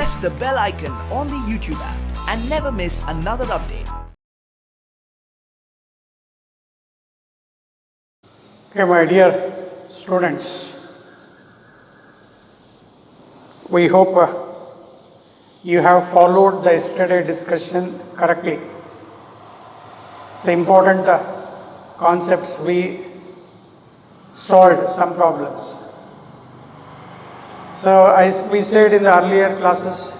press the bell icon on the YouTube app and never miss another update. Okay, my dear students, we hope you have followed the yesterday discussion correctly. The important concepts we solved some problems. So as we said in the earlier classes,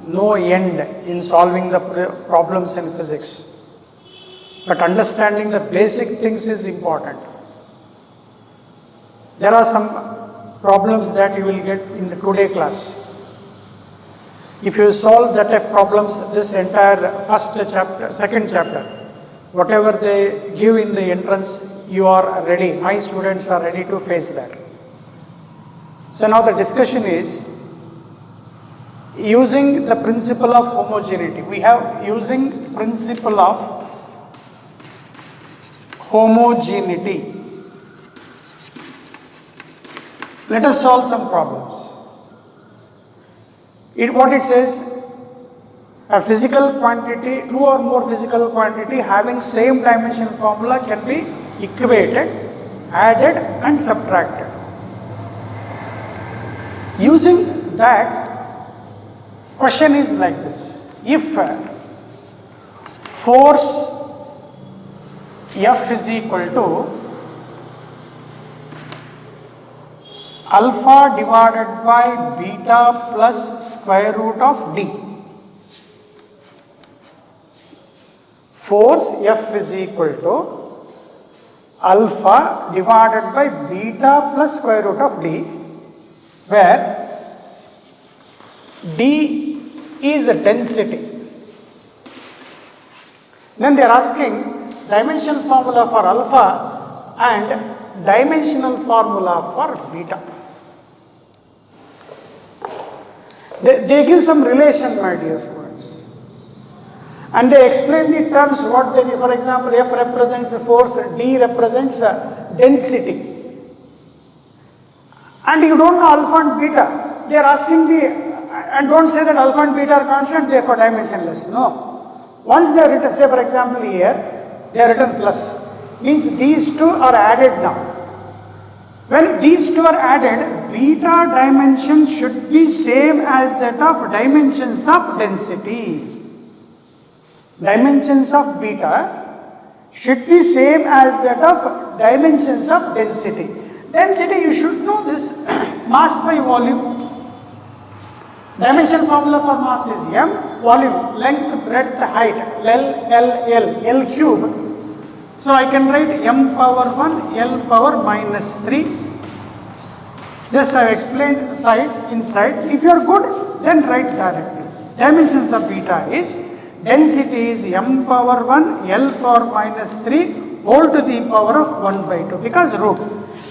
no end in solving the problems in physics. But understanding the basic things is important. There are some problems that you will get in the today class. If you solve that type of problems, this entire first chapter, second chapter, whatever they give in the entrance, you are ready. My students are ready to face that. So now the discussion is using the principle of homogeneity. We have using principle of homogeneity. Let us solve some problems. What it says, a physical quantity, two or more physical quantity having same dimension formula can be equated, added and subtracted. Using that, question is like this: if force F is equal to alpha divided by beta plus square root of d. Force F is equal to alpha divided by beta plus square root of d, where d is a density. Then they are asking dimensional formula for alpha and dimensional formula for beta. They give some relation, my dear students, and they explain the terms what they do. For example, F represents force, D represents density, and you don't know alpha and beta. They are asking and don't say that alpha and beta are constant, therefore dimensionless. No. Once they are written, say for example here, they are written plus, means these two are added now. When these two are added, beta dimension should be same as that of dimensions of density. Dimensions of beta should be same as that of dimensions of density. Density, you should know this, mass by volume. Dimensional formula for mass is m, volume, length, breadth, height, L cube. So I can write m power 1, L power minus 3. Just I have explained inside. If you are good, then write directly. Dimensions of beta is, density is m power 1, L power minus 3, whole to the power of 1 by 2, because root.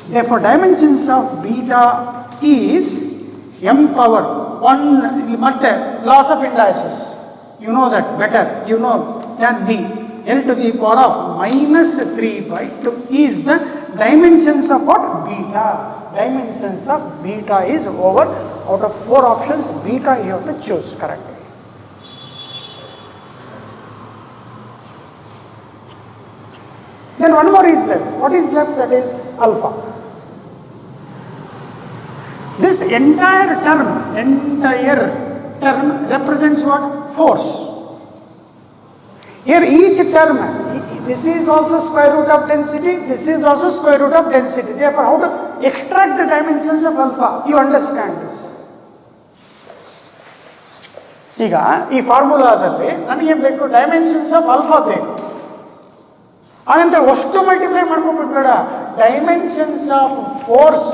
Therefore, dimensions of beta is m power 1, loss of indices. You know that better, you know than me. L to the power of minus 3 by 2 is the dimensions of what? Beta. Dimensions of beta is over. Out of 4 options, beta you have to choose correctly. Then one more is left. What is left? That is alpha. This entire term represents what? Force. Here each term, this is also square root of density, this is also square root of density. Therefore, how to extract the dimensions of alpha? You understand this. ಈಗ ಈ ಫಾರ್ಮುಲಾದಲ್ಲಿ ನನಗೆ ಏನು ಬೇಕು? Dimensions of alpha ಬೇಕು. ಹಾಗಂತ ಅಷ್ಟು multiply ಮಾಡ್ಕೊಂಡ್ಬಿಟ್ಬೇಡ. Dimensions of force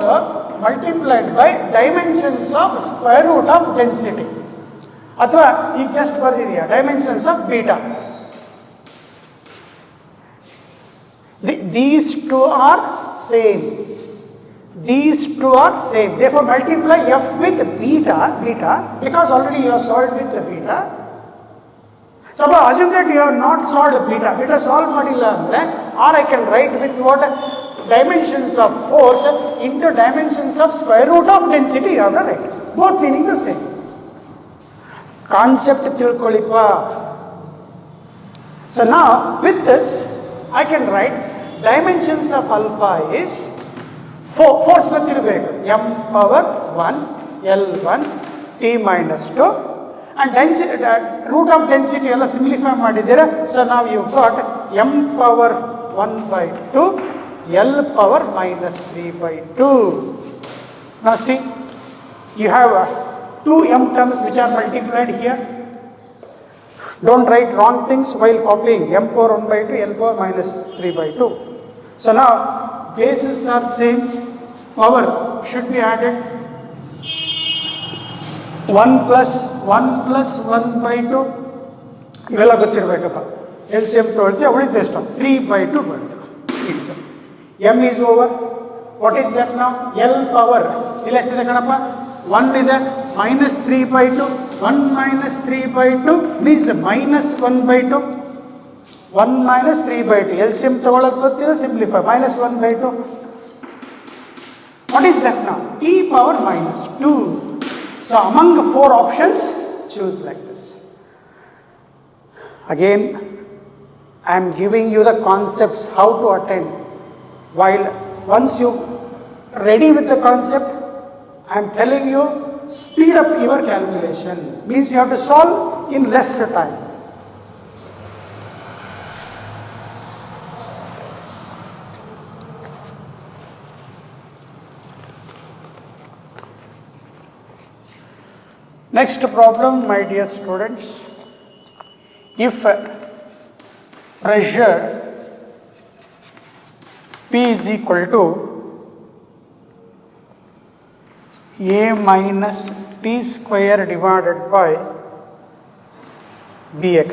multiplied by dimensions of square root of density. ಅಥವಾ ಈಗ ಜಸ್ಟ್ ಬರ್ದಿದೆಯಾ dimensions of beta. These two are same. These two are same. Therefore, multiply f with beta, because already you have solved with the beta. Suppose assume that you have not solved beta solve ಮಾಡಿಲ್ಲ ಅಂದ್ರೆ, or I can write with what? Dimensions of force into dimensions of square root of density. You have to write. Both meaning the same. Concept ತಿಳ್ಕೊಳ್ಳಿಪ್ಪ. So now with this I can write dimensions of alpha is force ಗೊತ್ತಿರಬೇಕು, m power 1 L1 t minus 2 and density, root of density ಎಲ್ಲ simplify ಮಾಡಿದ್ದೀರಾ. So now you got m power 1 by 2 L power minus 3 by 2. Now see, you have two m terms which are multiplied here. Don't write wrong things while copying. M power 1 by 2, L power minus 3 by 2. So now bases are same, power should be added. 1 plus 1 by 2 ಇವೆಲ್ಲ ಗೊತ್ತಿರಬೇಕಪ್ಪ. LCM ತೊಗೊಳ್ತೀವಿ, ಉಳಿದ ಎಷ್ಟು 3 by 2 ಬರುತ್ತೆ. M is over. What is left now? L power ಇಲ್ಲಿ ಎಷ್ಟಿದೆ ಕಣಪ್ಪ? 1 ಇದೆ, minus 3 by 2. 1 minus 3 by 2 means minus 1 by 2. 1 minus 3 by 2. LCM ತಗೊಳ್ಳೋದು ಗೊತ್ತಿದೆ, simplify. Minus 1 by 2. What is left now? T power minus 2. So among the 4 options, choose like this. Again, I am giving you the concepts how to attend. While once you ready with the concept, I am telling you, speed up your calculation. Means you have to solve in less time. Next problem, my dear students. If pressure P is equal to A minus T square divided by Bx,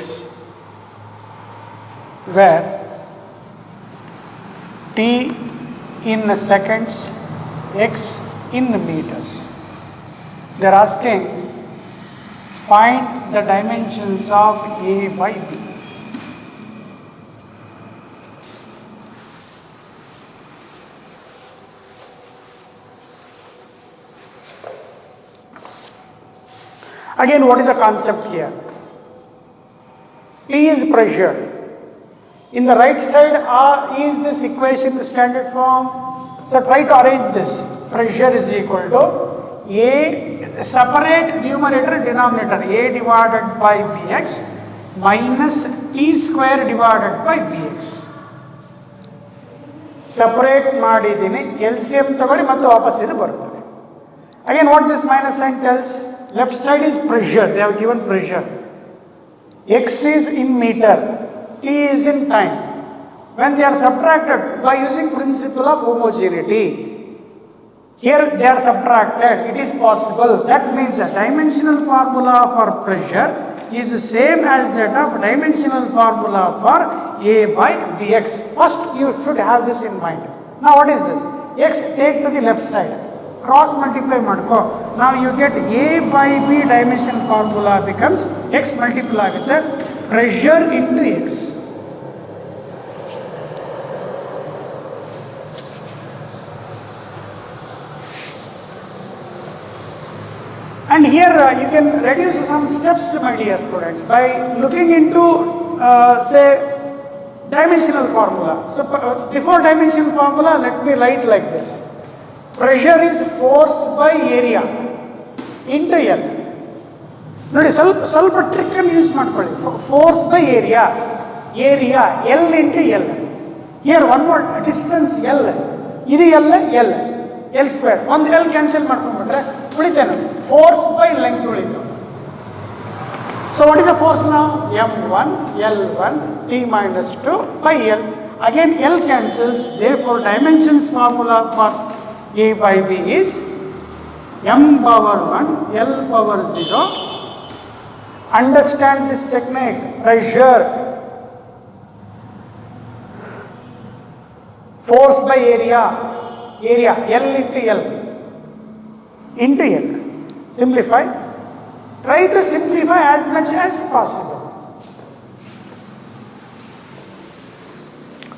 where T in seconds, X in meters. They are asking, find the dimensions of A by B. Again, what is the concept here? P is pressure. In the right side, is this equation the standard form? So try to arrange this. Pressure is equal to A, separate numerator denominator, A divided by Bx minus T square divided by Bx. Separate ಮಾಡಿದ್ದೀನಿ, LCM ತಗೊಳ್ಳಿ ಮತ್ತು ವಾಪಸ್ ಇದು ಬರ್ತದೆ. Again, what this minus sign tells? Left side is pressure, they have given pressure. X is in meter, T is in time. When they are subtracted by using principle of homogeneity, here they are subtracted, it is possible. That means the dimensional formula for pressure is the same as that of dimensional formula for A by Bx. First you should have this in mind. Now what is this? X take to the left side, cross multiply madko. Now you get A by B dimension formula becomes X multiply with pressure into X. And here you can reduce some steps, my dear students, by looking into say dimensional formula. So before dimensional formula, let me write like this. Pressure is force by area into L. ನೋಡಿ ಸ್ವಲ್ಪ trick ಅನ್ನು use ಮಾಡ್ಕೊಳ್ಳಿ. Force by area L into L. Here one more distance L, ಇದು L square. ಒಂದು L cancel ಮಾಡ್ಕೊಂಡ್ಬಿಟ್ರೆ ಉಳಿತೇನೆ force by length ಉಳಿತು. So what is the force ನಾವು? M1 L1 T minus 2 by L. Again L cancels, therefore dimensions formula for A by B is M power 1 L power 0. Understand this technique. Pressure, force by area L into L. Simplify. Try to simplify as much as possible.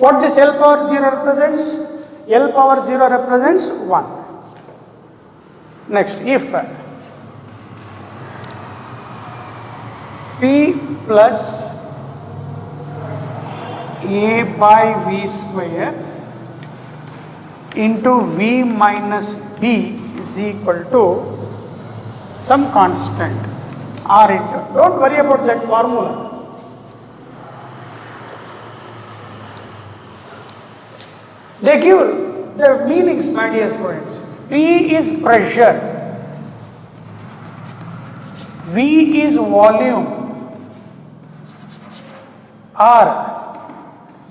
What this L power 0 represents? L power 0 represents 1. Next, if P plus A by V square into V minus B is equal to some constant R into. Don't worry about that formula. They give the meanings, my dear students. P is pressure, V is volume, R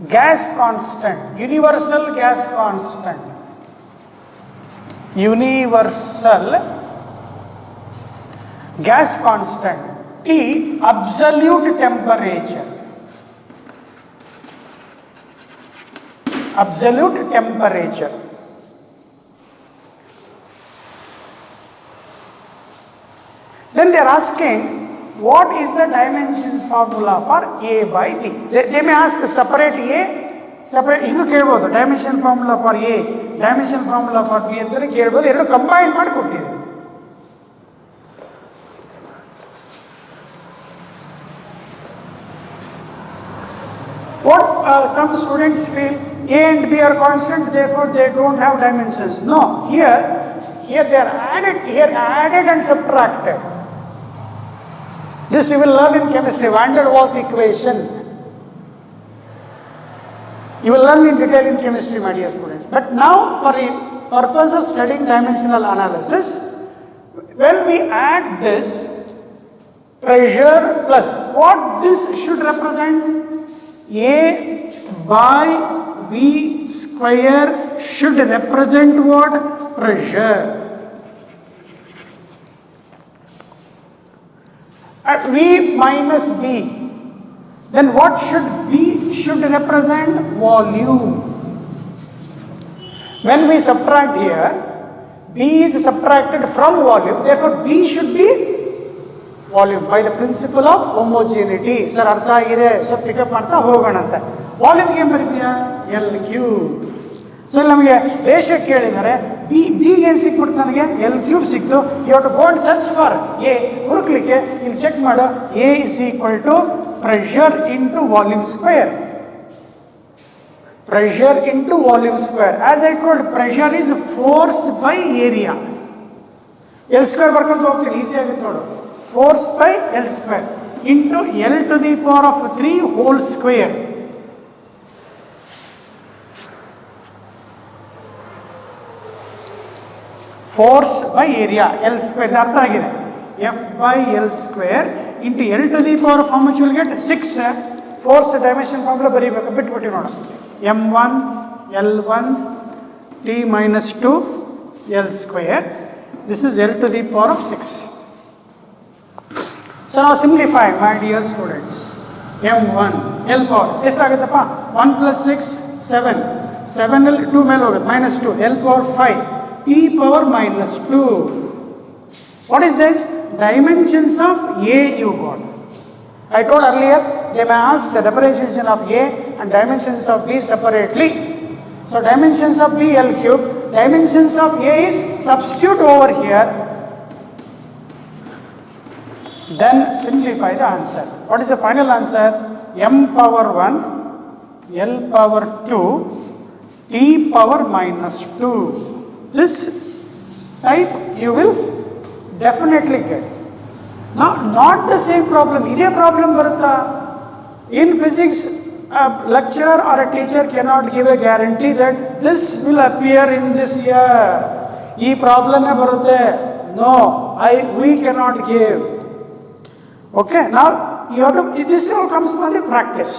gas constant, universal gas constant, universal gas constant, T absolute temperature, absolute temperature. Then they are asking, what is the dimensions formula for A by B? They may ask separate A, separate, hingu kelbodu, dimension formula for A, dimension formula for B antare kelbodu, ಎರಡು combine ಮಾಡಿ ಕೊಟ್ಟಿದೆ. What some students feel, A and B are constant, therefore they don't have dimensions. No, here they are added and subtracted. This you will learn in chemistry, Van der Waals equation. You will learn in detail in chemistry, my dear students. But now, for the purpose of studying dimensional analysis, when we add this pressure plus, what this should represent? A by V square should represent what? Pressure. At V minus B, then what should B should represent? Volume. When we subtract here, B is subtracted from volume, therefore B should be volume by the principle of homogeneity. Sir, artha agide, so pick up ಮಾಡ್ತಾ ಹೋಗೋಣ ಅಂತ. Volume ಗೆ ಏನು ಬರೀತೀಯಾ? L cube. So ಇಲ್ಲಿ ನಮಗೆ ratio ಕೇಳಿದರೆ B ಏನು ಸಿಕ್ಬಿಡ್ತು ನನಗೆ? L cube ಸಿಕ್ತು. You have to go and search for a. ಹುಡುಕ್ಲಿಕ್ಕೆ ಇಲ್ಲಿ ಚೆಕ್ ಮಾಡು. A is equal to pressure into volume square. Pressure into volume square. As I told, pressure is force by area. L square ಬರ್ಕೊಂಡು ಹೋಗ್ತೀನಿ, easy ಆಗುತ್ತೆ ನೋಡು. Force by L square into L to the power of 3 whole square. Force by area, L square, ಅರ್ಥ ಆಗಿದೆ. F by L square into L to the power of how much you will get? 6. Force dimension formula ಬರೀಬೇಕು, ಬಿಟ್ಬಿಟ್ಟು ನೋಡ. M1, L1, T minus 2, L square. This is L to the power of 6. So now simplify, my dear students. M1, L power, ಎಷ್ಟಾಗುತ್ತಪ್ಪ? 1 plus 6, 7. 7 ಅಲ್ಲಿ 2 ಮೇಲೆ ಹೋಗುತ್ತೆ, minus 2, L power 5. T power minus 2. What is this? Dimensions of A you got. I told earlier, they may ask the differentiation of A and dimensions of B separately. So dimensions of B, L cube. Dimensions of A is substitute over here. Then simplify the answer. What is the final answer? M power 1, L power 2, T power minus 2. This type you will definitely get. Now, not the same problem. Ide problem barutta. In physics, a lecturer or a teacher cannot give a guarantee that this will appear in this year. Ee problem e barutte. No, we cannot give. Okay, now you have to, this all comes from the practice.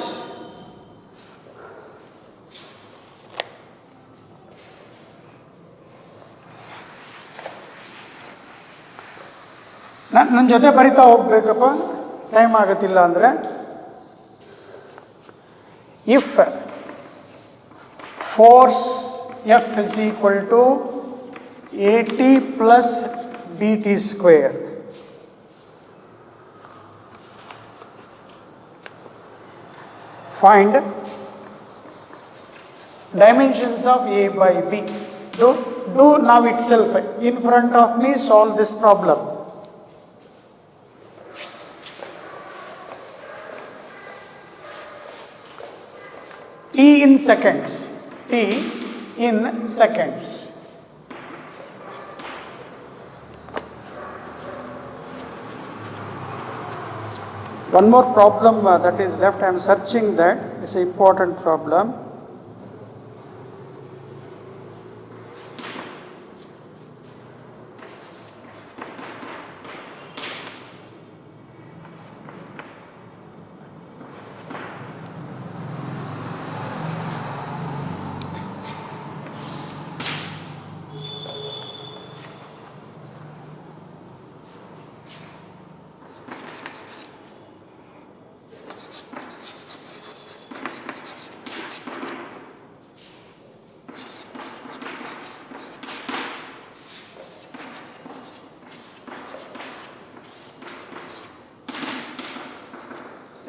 ನನ್ನ ಜೊತೆ ಬರಿತಾ ಹೋಗ್ಬೇಕಪ್ಪ, time ಆಗುತ್ತಿಲ್ಲ ಅಂದರೆ. If force F is equal to AT plus BT square, find dimensions of A by B. Do now itself in front of me, solve this problem. T in seconds. T in seconds. One more problem that is left, I am searching that. It's an important problem.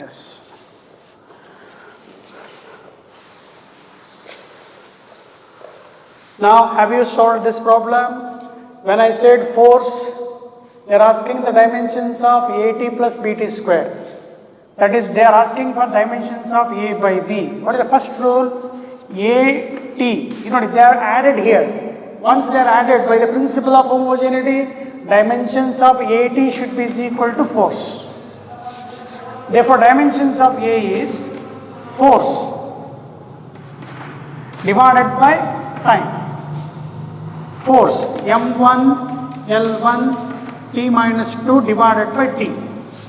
Yes. Now, have you solved this problem? When I said force, they are asking the dimensions of AT plus BT square. That is, they are asking for dimensions of A by B. What is the first rule? AT. You know, they are added here. Once they are added by the principle of homogeneity, dimensions of AT should be equal to force. Therefore, dimensions of A is force divided by time. Force M1 L1 T minus 2 divided by T.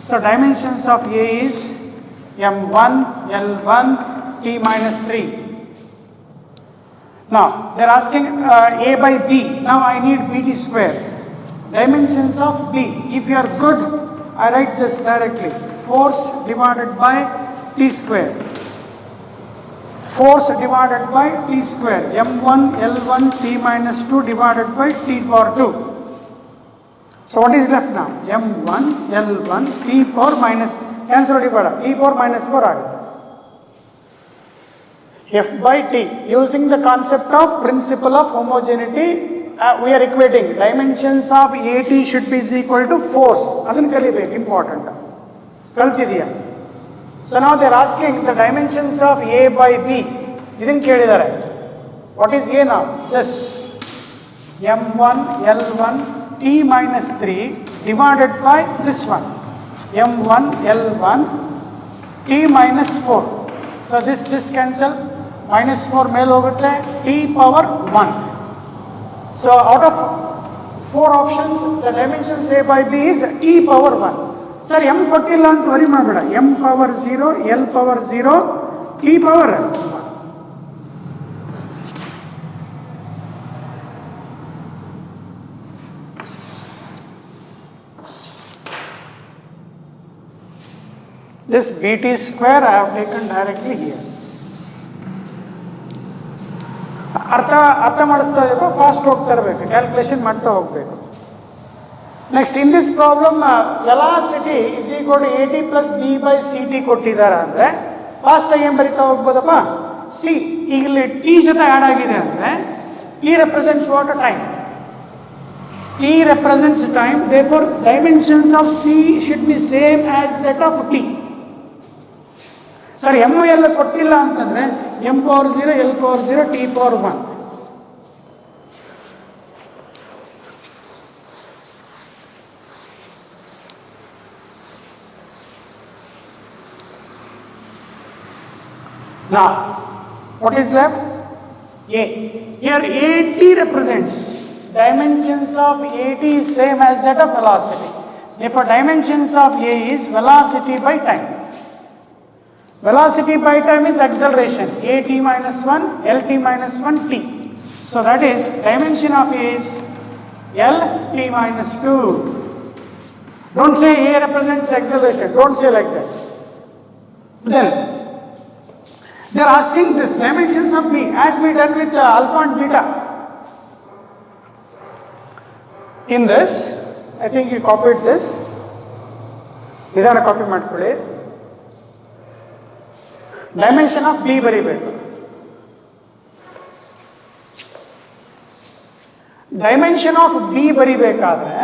So, dimensions of A is M1 L1 T minus 3. Now, they are asking A by B. Now, I need BT square. Dimensions of B. If you are good, I write this directly. Force divided by T square. Force divided by T square. M1 L1 T minus 2 divided by T power 2. So what is left now? M1 L1 T power minus, cancel divided, T power minus 4 F by T. Using the concept of principle of homogeneity, we are equating dimensions of AT should be equal to force. That's important. So now they are asking the dimensions of A by B. What is A now? This M1 L1 T minus 3 divided by this one M1 L1 T minus 4. So this cancel. Minus 4 male hogutte, T power 1. So out of 4 options, the dimensions A by B is T power 1. Sir, M kottilla anta worry madbeda. M power 0, L power 0, T power 1. This BT square I have taken directly here. ಅರ್ಥ ಮಾಡಿಸ್ತಾ ಇರಬೇಕು, fast ಹೋಗ್ತಾ ಇರಬೇಕು, calculation ಮಾಡ್ತಾ ಹೋಗಬೇಕು. Next in this problem velocity is equal to AT plus B by CT ಕೊಟ್ಟಿದ್ದಾರೆ ಅಂದರೆ ಫಾಸ್ಟಾಗಿ ಏನು ಬರಿತಾ ಹೋಗ್ಬೋದಪ್ಪ? ಸಿ ಈಗ ಇಲ್ಲಿ ಟಿ ಜೊತೆ ಆ್ಯಡ್ ಆಗಿದೆ ಅಂದರೆ T represents what time. T represents time, therefore dimensions of C should be same as that of T. Sir M ಎಲ್ಲ ಕೊಟ್ಟಿಲ್ಲ ಅಂತಂದರೆ M power 0, L power 0, T power 1. Now, what is left? A. Here AT represents dimensions of AT is same as that of velocity. Therefore, dimensions of A is velocity by time. Velocity by time is acceleration. AT minus 1, LT minus 1, T. So that is dimension of A is LT minus 2. Don't say A represents acceleration. Don't say like that. Then they are asking this dimensions of B as we done with alpha and beta. In this, I think you copied this. Idana copy ಮಾಡ್ಕೊಳ್ಳಿ. Dimension of B ಬರಿಬೇಕು. Dimension of B ಬರಿಬೇಕಾದ್ರೆ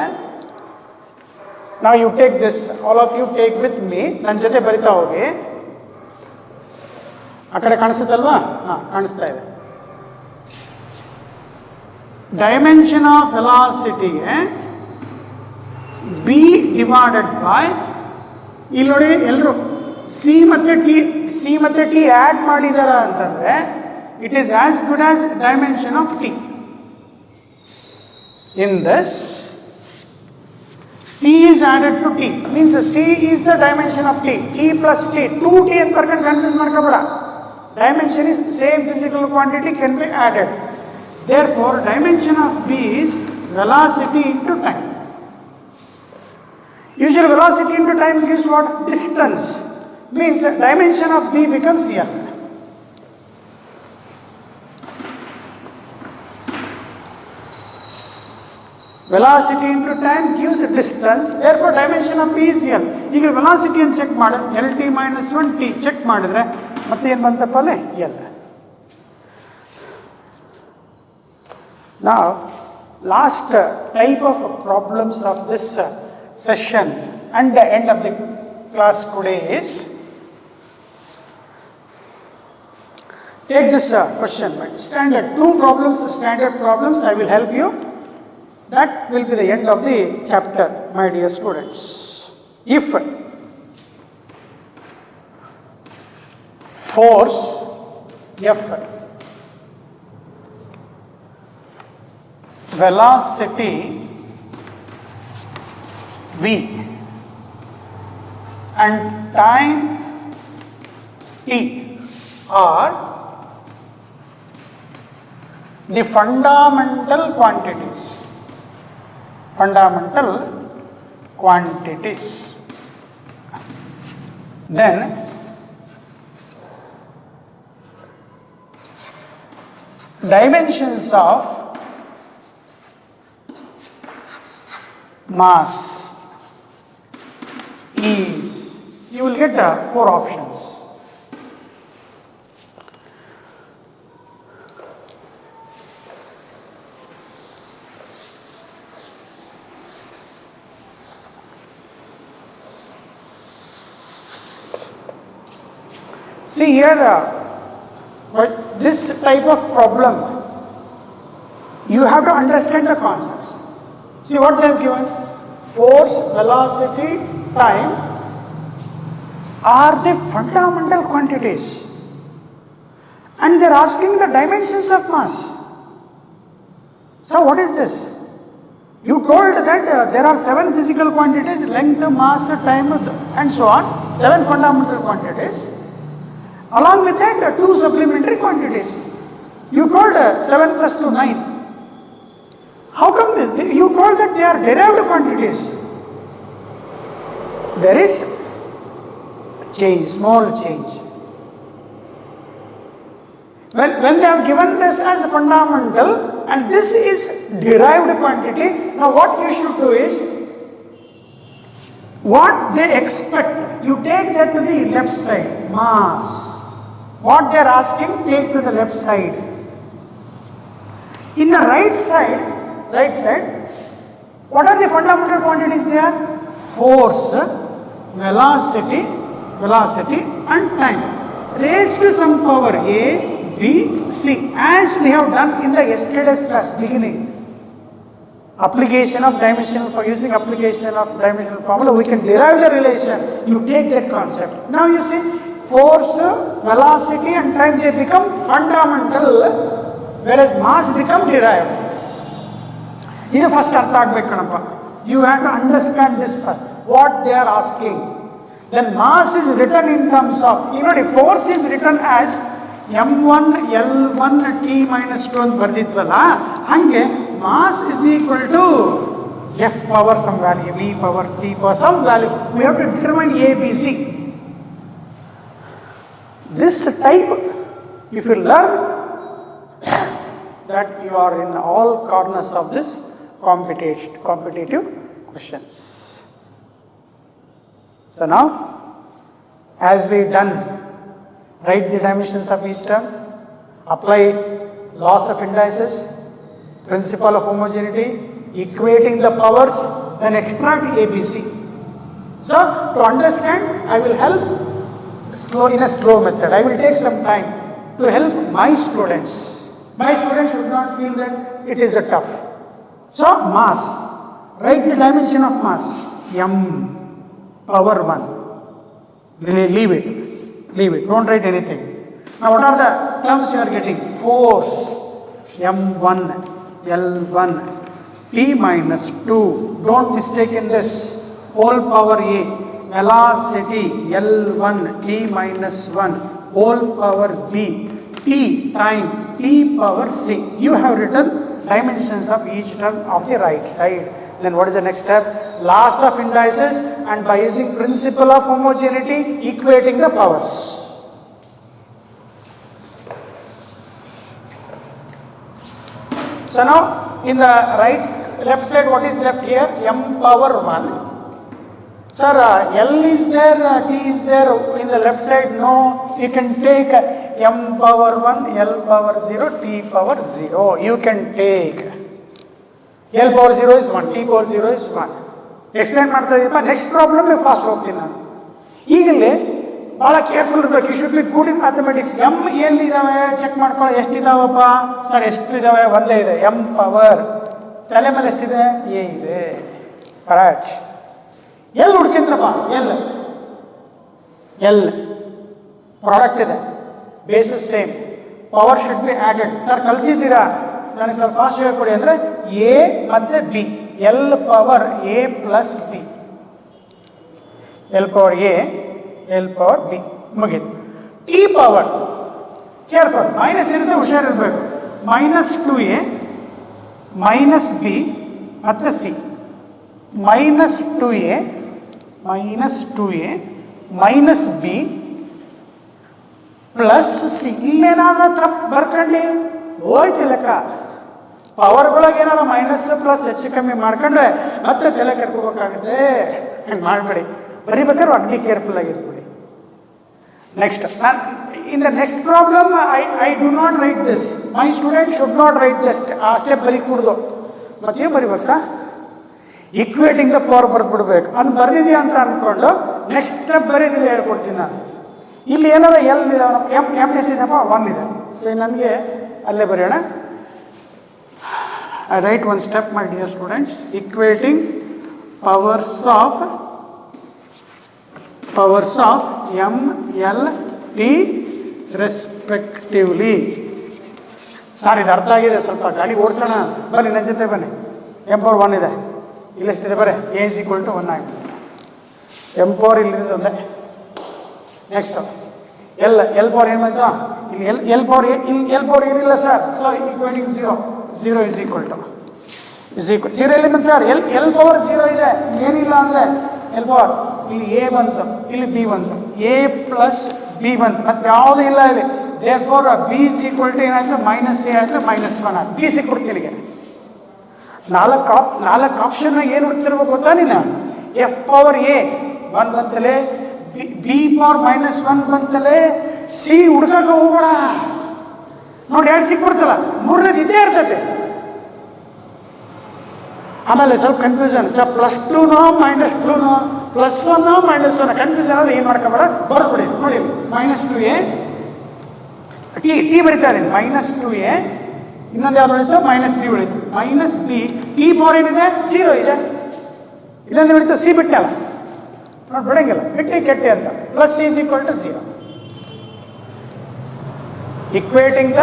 now you take this, all of you take with me, ನನ್ನ ಜೊತೆ ಬರಿತಾ ಹೋಗಿ. ಆ ಕಡೆ ಕಾಣಿಸುತ್ತಲ್ವಾ? ಹಾಂ, ಕಾಣಿಸ್ತಾ ಇದೆ. ಡೈಮೆನ್ಷನ್ ಆಫ್ ವೆಲಾಸಿಟಿಗೆ ಬಿ ಡಿವೈಡೆಡ್ ಬೈ, ಇಲ್ಲಿ ನೋಡಿ ಎಲ್ಲರೂ ಸಿ ಮತ್ತು ಟಿ ಆ್ಯಡ್ ಮಾಡಿದಾರ ಅಂತಂದರೆ it is as good as dimension of t. In this, c is added to t, means c is the dimension of t. T plus t, 2t and percent confuse markabada. Dimension is same physical quantity can be added. Therefore, dimension of b is velocity into time. Usually velocity into time gives what? Distance. Means dimension of b becomes l. Velocity into time gives distance, therefore dimension of p is l. ಈಗ velocity ಅನ್ನು check ಮಾಡಿ, lt minus 1t check ಮಾಡಿದ್ರೆ ಮತ್ತೆ ಏನು ಬಂತಪ್ಪ ಅಲ್ಲಿ? l. Now, last type of problems of this session and the end of the class today is, take this question, standard 2 problems, standard problems, I will help you. That will be the end of the chapter, my dear students. If force F, velocity V, and time t are the fundamental quantities, then dimensions of mass is, you will get 4 options. See here, this type of problem, you have to understand the concepts. See what they have given? Force, velocity, time are the fundamental quantities. And they are asking the dimensions of mass. So what is this? You told that there are 7 physical quantities, length, mass, time and so on, 7 fundamental quantities. Along with that, 2 supplementary quantities. You told 7 plus 2, 9. How come you told that they are derived quantities? There is change, small change. When they have given this as fundamental and this is derived quantity, now what you should do is, what they expect, you take that to the left side, mass. What they are asking, take to the left side. In the right side, what are the fundamental quantities there? Force, velocity and time. Raised to some power A, B, C, as we have done in the yesterday's class beginning. Application of dimensional, for using application of dimensional formula, we can derive the relation. You take that concept. Now you see, force, velocity and time, they become fundamental, whereas mass become derived. This is first artha agbekanappa. You have to understand this first, what they are asking. Then mass is written in terms of, you know, the force is written as m1 l1 t minus 2 ಅಂತ ಬರ್ದಿದ್ವಲ್ಲ, ಹಂಗೆ mass is equal to f power some value, v power t power some value. We have to determine a, b, c. This type, if you learn, that you are in all corners of this competitive questions. So now, as we done, write the dimensions of each term, apply laws of indices, principle of homogeneity, equating the powers, then extract A, B, C. So, to understand, I will help in a slow method. I will take some time to help my students. My students should not feel that it is a tough. So mass, write the dimension of mass, m power 1. Leave it, don't write anything. Now what are the terms you are getting? Force, m1, L1, T minus 2, don't mistake in this, whole power A. Velocity L1 T minus 1 whole power B, T time T power C. You have written dimensions of each term of the right side. Then what is the next step? Laws of indices, and by using principle of homogeneity, equating the powers. So now in the left side, what is left here? M power 1. Sir, L is there, T is there in the left side? No, you can take M power 1, L power 0, T power 0. You can take L power 0 is 1, T power 0 is 1. Explain ಮಾಡ್ತಾ ಇದೀಪ. Next problem fast ಹೋಗ್ತೀನಿ ನಾನು. ಈಗಲೇ ಭಾಳ careful ಇರಬೇಕು. You should be good in mathematics. M ಎಲ್ಲಿದ್ದಾವೆ check ಮಾಡ್ಕೊಳ್ಳೋ. ಎಷ್ಟಿದಾವಪ್ಪ sir? ಎಷ್ಟಿದ್ದಾವೆ? ಒಂದೇ ಇದೆ. ಎಮ್ ಪವರ್ ತಲೆ ಮೇಲೆ ಎಷ್ಟಿದೆ? ಎ ಇದೆ. ಕರೆಕ್ಟ್. ಎಲ್ ಹುಡ್ಕಿದ್ರಪ್ಪ. ಎಲ್ ಪ್ರಾಡಕ್ಟ್ ಇದೆ, basis same, power should be added. Sir ಕಲಿಸಿದ್ದೀರಾ? ನನಗೆ ಸ್ವಲ್ಪ ಫಾಸ್ಟ್ ಹೇಳ್ಕೊಡಿ ಅಂದರೆ ಎ ಮತ್ತು B. L power A plus B. L power A, L power B, ಮುಗೀತು. ಟಿ ಪವರ್ ಕೇರ್ಫುಲ್, ಮೈನಸ್ ಇರುತ್ತೆ, ಹುಷಾರಿರ್ಬೇಕು. ಮೈನಸ್ 2a ಮೈನಸ್ ಬಿ ಮತ್ತು C. Minus 2a minus B plus C. ಇಲ್ಲೇನಾದ್ರೂ ತಪ್ಪು ಬರ್ಕೊಂಡಿ ಹೋಯ್ತು ಲೆಕ್ಕ. ಪವರ್ಗಳೊಳಗೆ ಏನಾದ್ರು ಮೈನಸ್ ಪ್ಲಸ್ ಹೆಚ್ಚು ಕಮ್ಮಿ ಮಾಡ್ಕೊಂಡ್ರೆ ಮತ್ತೆ ತಲೆ ಕರ್ಕೋಬೇಕಾಗುತ್ತೆ. ಹಂಗೆ ಮಾಡಬೇಡಿ. ಬರಿಬೇಕಾದ್ರೆ ಅಗ್ದಿ ಕೇರ್ಫುಲ್ ಆಗಿರ್ಬಿಡಿ. Next in the next problem I do not write this. My student should not write this. ಆ ಸ್ಟೆಪ್ ಬರೀಕೂಡ್ದು. ಮತ್ತೇನು ಬರಿಬೇಕು ಸರ್? ಈಕ್ವೇಟಿಂಗ್ ದ ಪವರ್ ಬರೆದ್ಬಿಡ್ಬೇಕು. ಅದು ಬರೆದಿದೆಯಾ ಅಂತ ಅಂದ್ಕೊಂಡು ನೆಕ್ಸ್ಟ್ ಸ್ಟೆಪ್ ಬರೀದಿಲ್ಲ ಹೇಳ್ಕೊಡ್ತೀನಿ ನಾನು. ಇಲ್ಲಿ ಏನಾರ ಎಲ್ ಇದಾವೆ, ಎಮ್ ಎಷ್ಟಿದೆಪ್ಪ? 1 ಇದೆ. ಸೊ ನನಗೆ ಅಲ್ಲೇ ಬರೆಯೋಣ. I write one step, my dear students. Equating powers of m, l, t respectively. Sir ಇದು ಅರ್ಥ ಆಗಿದೆ, ಸ್ವಲ್ಪ ಗಾಡಿ ಓಡಿಸೋಣ ಬನ್ನಿ, ನನ್ನ ಜೊತೆ ಬನ್ನಿ. ಎಮ್ ಪವರ್ 1 ಇದೆ, ಇಲ್ಲೆಷ್ಟಿದೆ ಬರೀ ಎ ಇಸ್ ಈಕ್ವಲ್ ಟು 1 ಆಗಿದೆ. ಎಮ್ ಪವರ್ ಇಲ್ಲಿದೆ ಒಂದೇ. ನೆಕ್ಸ್ಟು ಎಲ್ ಪವರ್ ಏನು ಬಂತು? ಇಲ್ಲಿ ಎಲ್ ಪವರ್ ಏನಿಲ್ಲ sir. So equating 0 is equal to 0 ಎಲ್ಲಿ ಬಂತು ಸರ್? ಎಲ್ ಪವರ್ 0 ಇದೆ, ಏನಿಲ್ಲ ಅಂದರೆ ಎಲ್ ಪವರ್. ಇಲ್ಲಿ ಎ ಬಂತು, ಇಲ್ಲಿ ಬಿ ಬಂತು, ಎ ಪ್ಲಸ್ ಬಿ ಬಂತು, ಮತ್ತೆ ಯಾವುದೂ ಇಲ್ಲ ಇಲ್ಲಿ. Therefore B is equal to ಏನಾಯ್ತು? ಮೈನಸ್ ಎ ಆಯಿತು, -1 ಆಯ್ತು. ಬಿ ಸಿಕ್ಬಿಡ್ತೀನಿ. ನಾಲ್ಕು ಆಪ್ಷನ್ ಏನು ಹುಡ್ತಿರ್ಬೇಕು ಗೊತ್ತಾ ನೀನು? ಎಫ್ ಪವರ್ ಎ 1 ಬಂತಲೇ, ಬಿ ಪವರ್ -1 ಬಂತಲೇ, ಸಿ ಹುಡ್ಕಕ್ಕೆ ಹೋಗ್ಬೇಡ. ನೋಡಿ 2 ಸಿಕ್ಬಿಡ್ತಲ್ಲ, 3ನೇದು ಇದೇ ಇರ್ತೈತೆ. ಆಮೇಲೆ ಸ್ವಲ್ಪ ಕನ್ಫ್ಯೂಷನ್ ಸರ್, +2ನೋ -2ನೋ, +1ನೋ -1 ಕನ್ಫ್ಯೂಷನ್ ಆದರೆ ಏನು ಮಾಡ್ಕೋಬೇಡ, ಬರೆದ್ಬಿಡಿ. ನೋಡಿ -2a ಟಿ ಬರಿತಾ ಇದ್ದೀನಿ. -2a ಇನ್ನೊಂದು ಯಾವ್ದು ಉಳಿತು? -b ಉಳಿತು. -b ಟಿ ಪವರ್ ಏನಿದೆ? 0 ಇದೆ. ಇನ್ನೊಂದು ಉಳಿತು ಸಿ ಬಿಟ್ಟಲ್ಲ, ನೋಡಿ ಬಿಡಂಗಿಲ್ಲ, ಬಿಟ್ಟು ಕೆಟ್ಟೆ ಅಂತ. Plus C is equal to 0. Equating the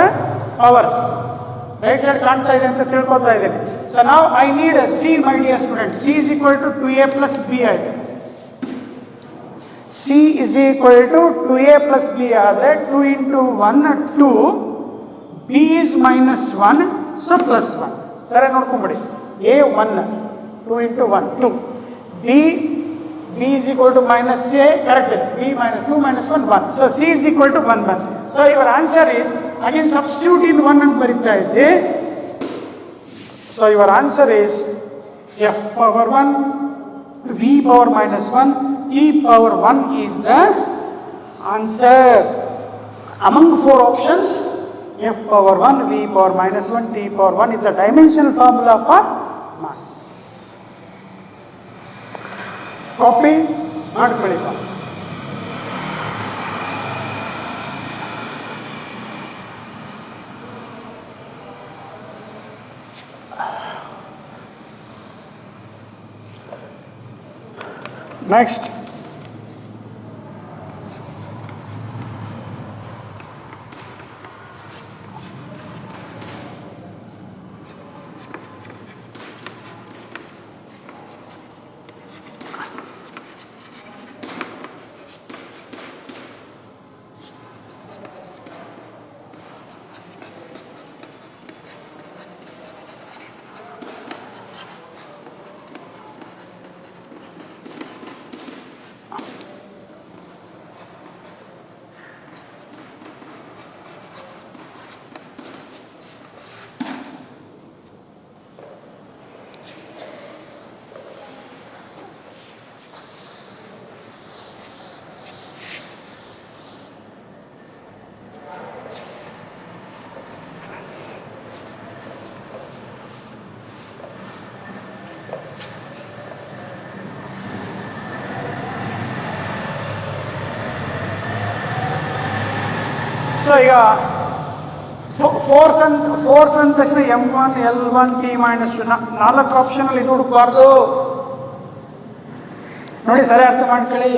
powers. Right side ಕಾಣ್ತಾ ಇದೆ ಅಂತ ತಿಳ್ಕೊತಾ ಇದ್ದೀನಿ. ಸೊ ನಾವು I need C, my dear student. C is equal to 2a plus B ಆಯಿತು. C is equal to 2a plus B ಆದರೆ 2 × 1 2, B is -1, so +1. ಸರಿ ನೋಡ್ಕೊಂಬಿಡಿ. A 1, 2 × 1 2, B is equal to -a, correct ಇದೆ. B -2 -1 1, so C is equal to 1 1. So your answer is again substitute in 1 ಅಂತ ಬರೀತಾ ಇದ್ದೆ. So your answer is F power 1, V power -1, T power 1 is the answer. Among 4 options, F power 1, V power -1, T power 1 is the dimensional formula for mass. Copy ಮಾಡ್ಕೊಳ್ಳಿ. Next so ಈಗ force ಅಂದ ತಕ್ಷಣ M1 L1 T-2 4 ಆಪ್ಷನಲ್ಲಿ ಇದು ಹುಡುಕಬಾರ್ದು. ನೋಡಿ ಸರಿ ಅರ್ಥ ಮಾಡ್ಕೊಳ್ಳಿ.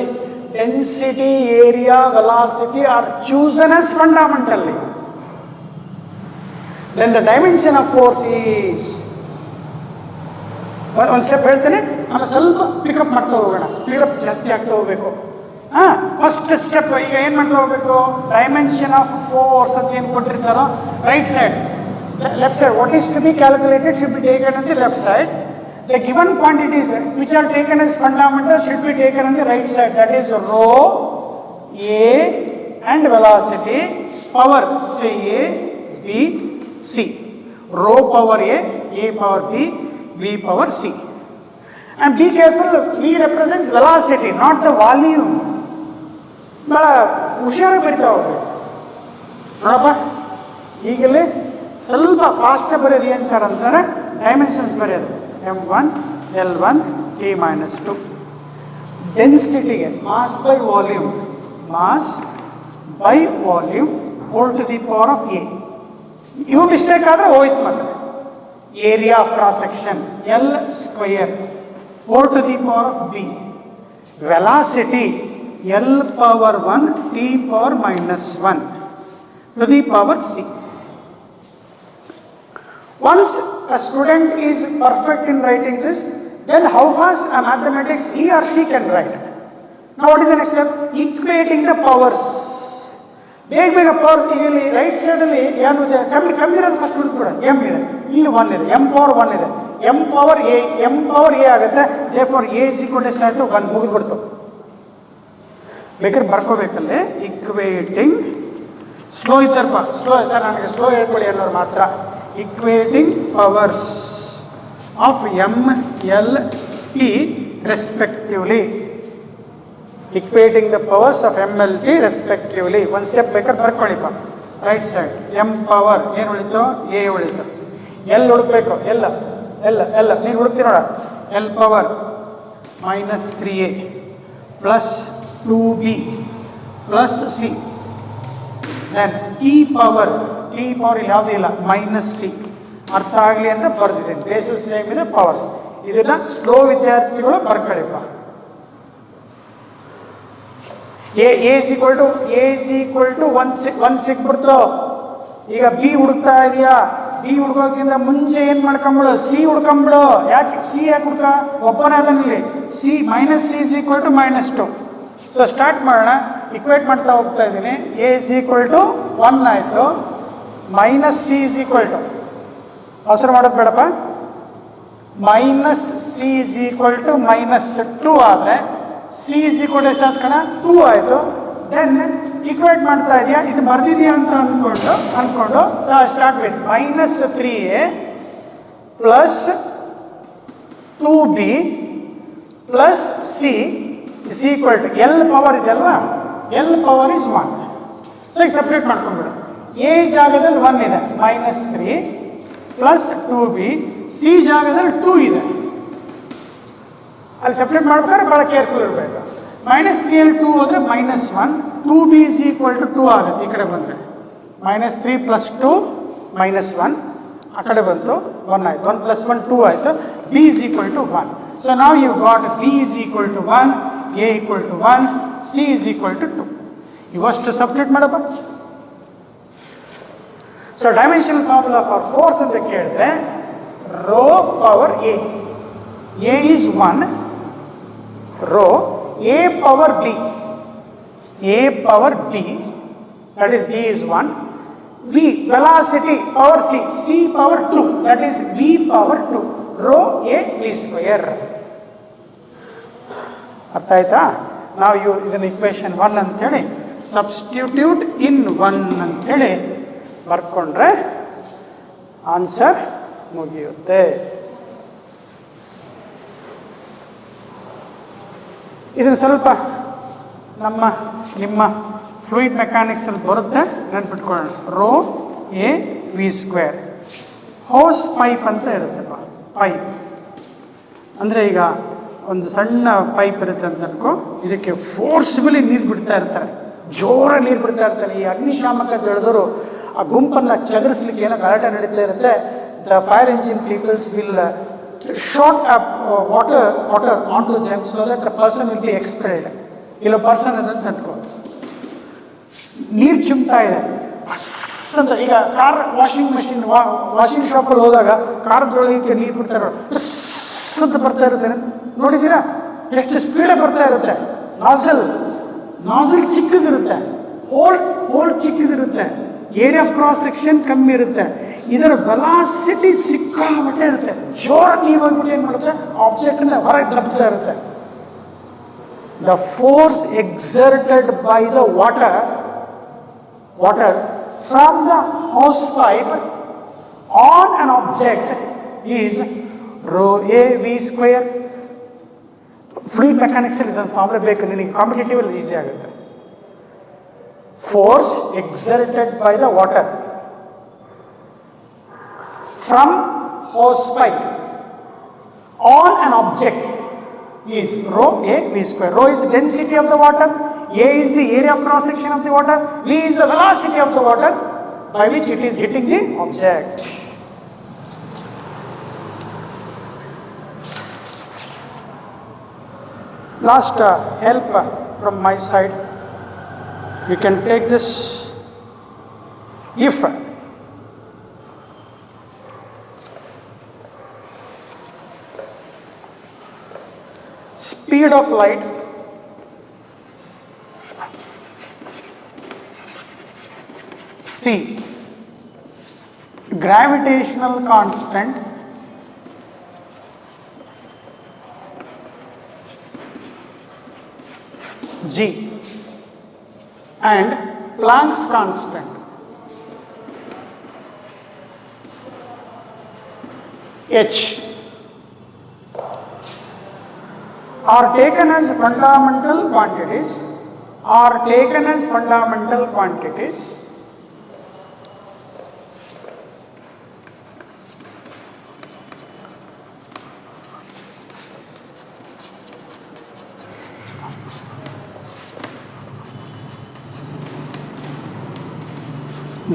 Density, area, velocity are chosen as fundamental. Then the dimension of force is, ಒಂದು ಸ್ಟೆಪ್ ಹೇಳ್ತೇನೆ, ಆಮೇಲೆ ಸ್ವಲ್ಪ ಪಿಕಪ್ ಮಾಡ್ತಾ ಹೋಗೋಣ, ಸ್ಪೀಡಪ್ ಜಾಸ್ತಿ ಆಗ್ತಾ ಹೋಗ್ಬೇಕು. ಫಸ್ಟ್ ಸ್ಟೆಪ್ ಈಗ ಏನು ಮಾಡ್ತಾ ಹೋಗ್ಬೇಕು, ಡೈಮೆನ್ಷನ್ ಆಫ್ ಫೋರ್ಸ್ ಅಂತ ಏನು ಕೊಟ್ಟಿರ್ತಾರೋ right side, left side, what is to be calculated should be taken on the left side. The given quantities which are taken as fundamental should be taken on the right side, that is rho, a and velocity, power say a, b, c. Rho power a power b, v power c. And be careful, v represents velocity, not the volume. ಭಾಳ ಹುಷಾರಾಗಿ ಬರಿತಾ ಹೋಗ್ಬೇಕು ನೋಡಪ್ಪ. ಈಗಲೇ ಸ್ವಲ್ಪ fast ಬರೆಯೋದು ಏನು sir ಅಂತಾರೆ, ಡೈಮೆನ್ಷನ್ಸ್ ಬರೆಯೋದು M1 L1 T-2. ಡೆನ್ಸಿಟಿಗೆ mass by volume, mass by volume whole to the power of A. ಇವು ಮಿಸ್ಟೇಕ್ ಆದರೆ ಹೋಯ್ತು ಮಾತ್ರ. Area of cross section L square whole to the power of B. Velocity L power 1 T power minus 1 to the power C. Once a student is perfect in writing this, then how fast a mathematics he or she can write. Now what is the next step? Equating the powers. ಬೇಗ power. ಈಗ ಇಲ್ಲಿ right ಸೈಡಲ್ಲಿ ಏನು ಇದೆ, ಕಮ್ಮಿ ಇರೋದು first ಕೂಡ M ಇದೆ, ಇಲ್ಲಿ 1 ಇದೆ, M power 1 ಇದೆ, M power A ಆಗುತ್ತೆ. therefore A is equal to ಎಷ್ಟಾಯಿತು, 1 ಮುಗಿದ್ಬಿಡ್ತು. ಬೇಕಾದ್ರೆ ಬರ್ಕೋಬೇಕಲ್ಲೇ, ಇಕ್ವೇಟಿಂಗ್, ಸ್ಲೋ ಇದ್ದಾರಪ್ಪ, ಸ್ಲೋ ಸರ್ ನನಗೆ ಸ್ಲೋ ಹೇಳ್ಕೊಡಿ ಅನ್ನೋರು ಮಾತ್ರ. Equating powers of M, L, T respectively. Equating the powers of M, L, T respectively. ಒಂದು ಸ್ಟೆಪ್ ಬೇಕಾದ್ರೆ ಬರ್ಕೊಳ್ಳಿಪ್ಪ. ರೈಟ್ ಸೈಡ್ M ಪವರ್ ಏನು ಉಳಿತು, A ಉಳಿತು. L ಹುಡುಕ್ಬೇಕು, ಎಲ್ಲ ನೀನು ಹುಡುಕ್ತಿ ನೋಡ. L power -3A plus 2B plus C. Then T power ಇಲ್ಲಿ ಯಾವುದೂ ಇಲ್ಲ, -C. ಅರ್ಥ ಆಗಲಿ ಅಂತ ಬರ್ದಿದ್ದೀನಿ. ಬೇಸಿಸ್ ಸೇಮ್ ಇದೆ, ಪವರ್ಸ್. ಇದನ್ನ ಸ್ಲೋ ವಿದ್ಯಾರ್ಥಿಗಳು ಬರ್ಕೊಳ್ಳಿಪ್ಪ. A is equal to 1 ಸಿಕ್ಬಿಡ್ತು. ಈಗ B ಹುಡುಕ್ತಾ ಇದೆಯಾ, B ಹುಡುಕೋಕ್ಕಿಂತ ಮುಂಚೆ ಏನು ಮಾಡ್ಕೊಂಬಿಡು, C ಹುಡ್ಕೊಂಬಿಡು. ಯಾಕೆ ಹುಡ್ಕ, ಒಬ್ಬನೇ ಅದನ್ನಲ್ಲಿ C is equal to -2. So start ಮಾಡೋಣ. ಇಕ್ವೇಟ್ ಮಾಡ್ತಾ ಹೋಗ್ತಾ ಇದ್ದೀನಿ. A is equal to 1 ಆಯಿತು, C is equal to, ಅವಸರ ಮಾಡೋದು ಬೇಡಪ್ಪ, C is equal to -2 ಆದರೆ C is equal to ಎಷ್ಟಾದ ಕಣ, 2 ಆಯಿತು. ದೆನ್ ಇಕ್ವೇಟ್ ಮಾಡ್ತಾ ಇದೆಯಾ, ಇದು ಬರ್ದಿದೆಯಾ ಅಂತ ಅಂದ್ಕೊಂಡು start with -3A plus 2B plus C is equal to L power ಇದೆಯಲ್ವಾ, L ಪವರ್ is 1. ಸೊ ಈಗ ಸಬ್ಸ್ಟಿಟ್ಯೂಟ್ ಮಾಡ್ಕೊಂಡ್ಬಿಡು. A ಜಾಗದಲ್ಲಿ 1 ಇದೆ, -3 ಪ್ಲಸ್ 2B. C ಜಾಗದಲ್ಲಿ 2 ಇದೆ. ಅಲ್ಲಿ ಸಬ್ಸ್ಟಿಟ್ಯೂಟ್ ಮಾಡ್ಬೇಕಾದ್ರೆ ಭಾಳ ಕೇರ್ಫುಲ್ ಇರಬೇಕು. -3 2 ಹೋದರೆ -1, 2B is equal to 2 ಆಗುತ್ತೆ. ಈ ಕಡೆ ಬಂದರೆ -3 ಪ್ಲಸ್ 2 -1, ಆ ಕಡೆ ಬಂತು 1 ಆಯಿತು. 1 + 1 2 ಆಯಿತು. B is equal to 1. So now you got B is equal to 1, A equal to 1, C is equal to 2. ಇವಷ್ಟು ಸಬ್ಸ್ಟಿಟ್ಯೂಟ್ ಮಾಡಪ್ಪ. So dimensional formula for force ಅಂತ ಕೇಳಿದ್ರೆ rho power a. A is 1, rho a power b. A power b, that is b is 1. V, velocity power c, c power 2, that is v power 2. Rho a v square. ಅರ್ಥ ಆಯ್ತಾ? ನಾವು ಇದನ್ನ equation 1 ಅಂತೇಳಿ substitute in 1 ಅಂತೇಳಿ ಬರ್ಕೊಂಡ್ರೆ answer ಮುಗಿಯುತ್ತೆ. ಇದನ್ನು ಸ್ವಲ್ಪ ನಿಮ್ಮ ಫ್ಲೂಯಿಡ್ ಮೆಕ್ಯಾನಿಕ್ಸ್ ಅಲ್ಲಿ ಬರುತ್ತೆ, ನೆನ್ಪಿಟ್ಕೊಳ್ಳೋಣ. Rho A V square. Hose pipe ಅಂತ ಇರುತ್ತಪ್ಪ. ಪೈಪ್ ಅಂದರೆ ಈಗ ಒಂದು ಸಣ್ಣ ಪೈಪ್ ಇರುತ್ತೆ ಅಂತ ಅನ್ಕೋ, ಇದಕ್ಕೆ ಫೋರ್ಸ್ಬಲಿ ನೀರು ಬಿಡ್ತಾ ಇರ್ತಾರೆ, ಜೋರಾಗಿ ನೀರು ಬಿಡ್ತಾ ಇರ್ತಾರೆ. ಈ ಅಗ್ನಿಶಾಮಕ ತಿಳಿದವರು ಆ ಗುಂಪನ್ನು ಚದುರಿಸ್ಲಿಕ್ಕೆ ಏನೋ ಗಲಾಟೆ ನಡೀತಾ ಇರುತ್ತೆ. The fire engine peoples will shot up water on to them so that the person will be expelled. ಇಲ್ಲೋ ಪರ್ಸನ್ ಅದಂತ ಅನ್ಕೋ, ನೀರು ಚಿಮ್ತಾ ಇದೆ ಅಂತ. ಈಗ ಕಾರ್ ವಾಷಿಂಗ್ ಶಾಪಲ್ಲಿ ಹೋದಾಗ ಕಾರ್ದೊಳಗೆ ನೀರು ಬಿಡ್ತಾರೆ ಅಂತ ಬರ್ತಾ ಇರುತ್ತೆ, ನೋಡಿದ್ದೀರಾ? ಎಷ್ಟು ಸ್ಪೀಡಾಗಿ ಬರ್ತಾ ಇರುತ್ತೆ. ನಾಸಲ್ ಚಿಕ್ಕದಿರುತ್ತೆ, ಹೋಲ್ ಚಿಕ್ಕದಿರುತ್ತೆ, ಏರಿಯಾ ಆಫ್ ಕ್ರಾಸ್ ಸೆಕ್ಷನ್ ಕಮ್ಮಿ ಇರುತ್ತೆ. ಇದರ ವೆಲಾಸಿಟಿ ಸಿಕ್ಕಾಮಟ್ಟೆ ಇರುತ್ತೆ. ಜೋರಾಗಿ ನೀರು ಹೋಗ್ಬಿಟ್ಟು ಏನು ಮಾಡುತ್ತೆ, ಆಬ್ಜೆಕ್ಟ್ನ ಹೊರಗೆ ದಬ್ತಾ ಇರುತ್ತೆ. The force exerted by the water from the hose pipe on an object is rho a v square. Fluid mechanics ಅಲ್ಲಿ ಇದನ್ನು ಫಾರ್ಮುಲಾ ಬೇಕು ನಿನಗೆ, ಕಾಂಪಿಟೇಟಿವ್ ಅಲ್ಲಿ ಈಸಿ ಆಗುತ್ತೆ. Force exerted by the water from hose pipe on an object is rho a v square. Rho is the density of the water, a is the area of cross section of the water, v is the velocity of the water by which it is hitting the object. Last help from my side, you can take this. If speed of light c, gravitational constant g, and Planck's constant h are taken as fundamental quantities,